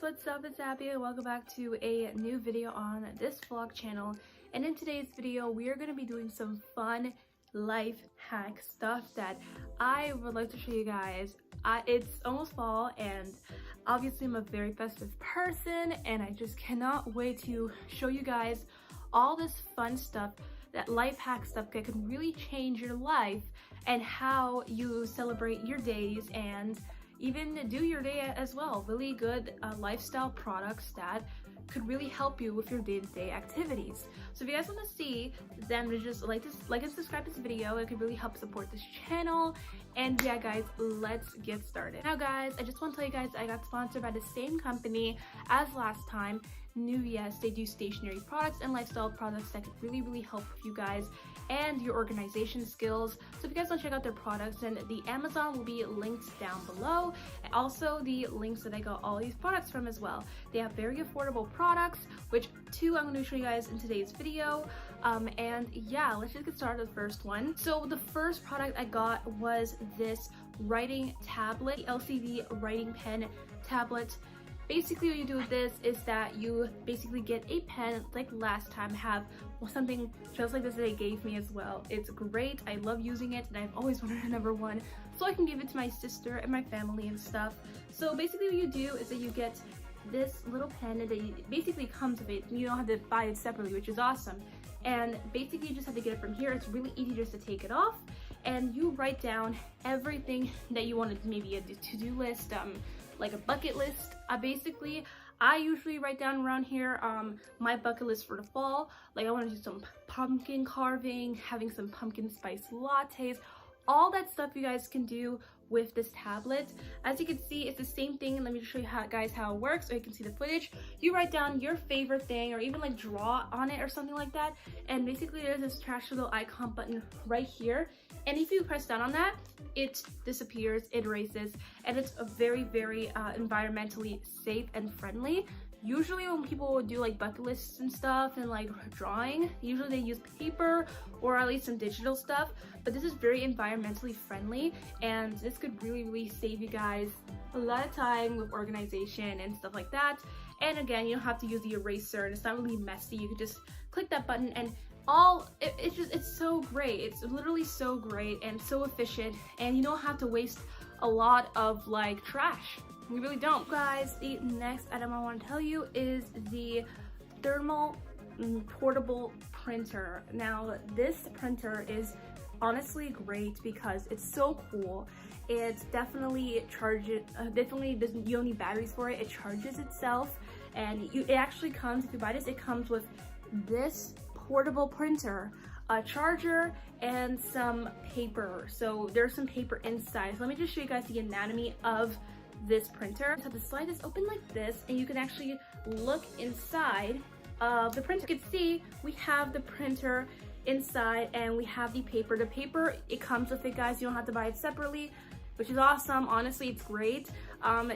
what's up? It's Abby and welcome back to a new video on this vlog channel. And in today's video, we are going to be doing some fun life hack stuff that I would like to show you guys. It's almost fall and obviously I'm a very festive person and I just cannot wait to show you guys all this fun stuff, that life hack stuff that can really change your life and how you celebrate your days and even do your day as well. Really good lifestyle products that could really help you with your day-to-day activities. So if you guys want to see, then just like and subscribe to this video. It could really help support this channel. And yeah guys, let's get started. Now guys, I just want to tell you guys I got sponsored by the same company as last time, NEWYES. They do stationery products and lifestyle products that could really help you guys and your organization skills. So if you guys want to check out their products, then the Amazon will be linked down below, and also the links that I got all these products from as well. They have very affordable products, which two I'm going to show you guys in today's video. And yeah, let's just get started with the first one. So the first product I got was this writing tablet, the LCD writing pen tablet. Basically what you do with this is that you basically get a pen like last time, have something just like this that they gave me as well. It's great, I love using it, and I've always wanted another one so I can give it to my sister and my family and stuff. So basically what you do is that you get this little pen that basically comes with it. You don't have to buy it separately, which is awesome. And basically you just have to get it from here. It's really easy just to take it off and you write down everything that you want to, maybe a to-do list, like a bucket list. Basically, I usually write down around here my bucket list for the fall. Like I want to do some pumpkin carving, having some pumpkin spice lattes, all that stuff you guys can do with this tablet. As you can see, it's the same thing. Let me just show you guys how it works so you can see the footage. You write down your favorite thing or even like draw on it or something like that. And basically there's this trash little icon button right here. And if you press down on that, it disappears, it erases, and it's a very environmentally safe and friendly. Usually when people do like bucket lists and stuff and like drawing, usually they use paper or at least some digital stuff, but this is very environmentally friendly and this could really save you guys a lot of time with organization and stuff like that. And again, you don't have to use the eraser and it's not really messy. You can just click that button and it's so great. It's literally so great and so efficient, and you don't have to waste a lot of like trash. We really don't. Guys, the next item I want to tell you is the thermal portable printer. Now this printer is honestly great because it's so cool. It definitely charges, you don't need batteries for it. It charges itself, and it actually comes, if you buy this, it comes with this portable printer, a charger, and some paper. So there's some paper inside. So let me just show you guys the anatomy of this printer. You have to slide this open like this and you can actually look inside of the printer. You can see we have the printer inside and we have the paper. The paper, it comes with it, guys. You don't have to buy it separately, which is awesome. Honestly, it's great.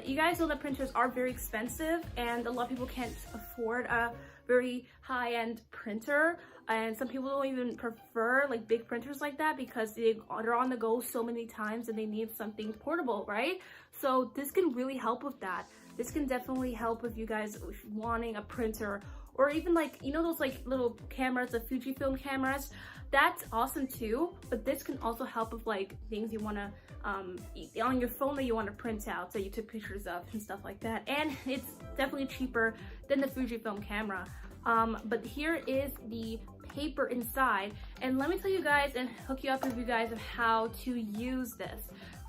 You guys know that printers are very expensive and a lot of people can't afford a very high-end printer, and some people don't even prefer like big printers like that because they're on the go so many times and they need something portable, right? So this can really help with that. This can definitely help with you guys wanting a printer, or even like, you know, those like little cameras, the Fujifilm cameras. That's awesome too, but this can also help with like things you want to on your phone that you want to print out, so you took pictures of and stuff like that. And it's definitely cheaper than the Fujifilm camera. But here is the paper inside, and let me tell you guys and hook you up with you guys of how to use this.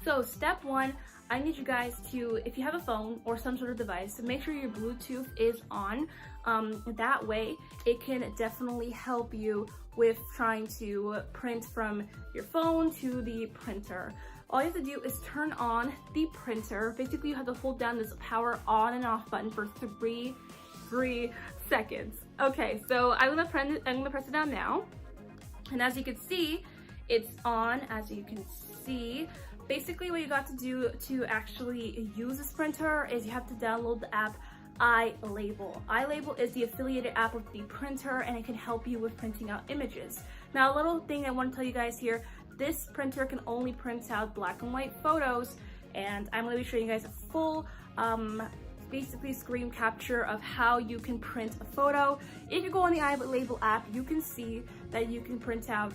So step one, I need you guys to, if you have a phone or some sort of device, to make sure your Bluetooth is on. That way it can definitely help you with trying to print from your phone to the printer. All you have to do is turn on the printer. Basically, you have to hold down this power on and off button for three seconds. Okay, so I'm gonna press it down now. And as you can see, it's on. As you can see, basically what you got to do to actually use this printer is you have to download the app iLabel. iLabel is the affiliated app with the printer and it can help you with printing out images. Now, a little thing I want to tell you guys here, this printer can only print out black and white photos, and I'm going to be showing you guys a full basically screen capture of how you can print a photo. If you go on the iLabel app, you can see that you can print out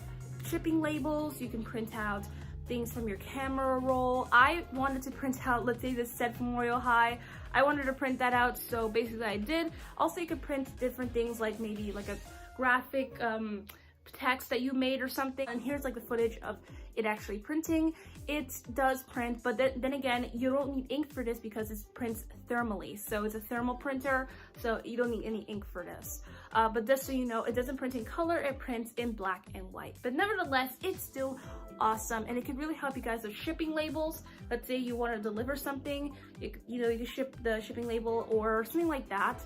shipping labels, you can print out things from your camera roll. I wanted to print out, let's say this set from Royal High. I wanted to print that out, so basically I did. Also, you could print different things like maybe like a graphic text that you made or something. And here's like the footage of it actually printing. It does print, but then again, you don't need ink for this because it prints thermally. So it's a thermal printer, so you don't need any ink for this. But just so you know, it doesn't print in color, it prints in black and white. But nevertheless, it's still awesome, and it could really help you guys with shipping labels. Let's say you want to deliver something, you can ship the shipping label or something like that.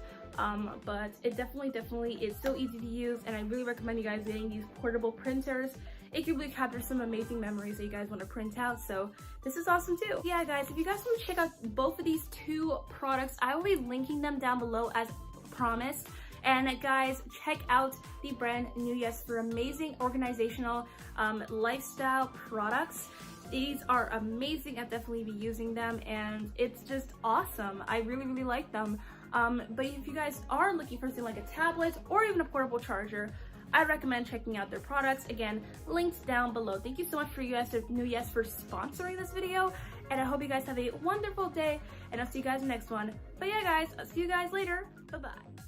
But it definitely is so easy to use, and I really recommend you guys getting these portable printers. It can really capture some amazing memories that you guys want to print out, so this is awesome too. Yeah guys, if you guys want to check out both of these two products, I will be linking them down below as promised. And guys, check out the brand NEWYES for amazing organizational lifestyle products. These are amazing. I'll definitely be using them, and it's just awesome. I really like them. But if you guys are looking for something like a tablet or even a portable charger, I recommend checking out their products. Again, links down below. Thank you so much for NEWYES for sponsoring this video, and I hope you guys have a wonderful day, and I'll see you guys in the next one. But yeah guys, I'll see you guys later. Bye bye.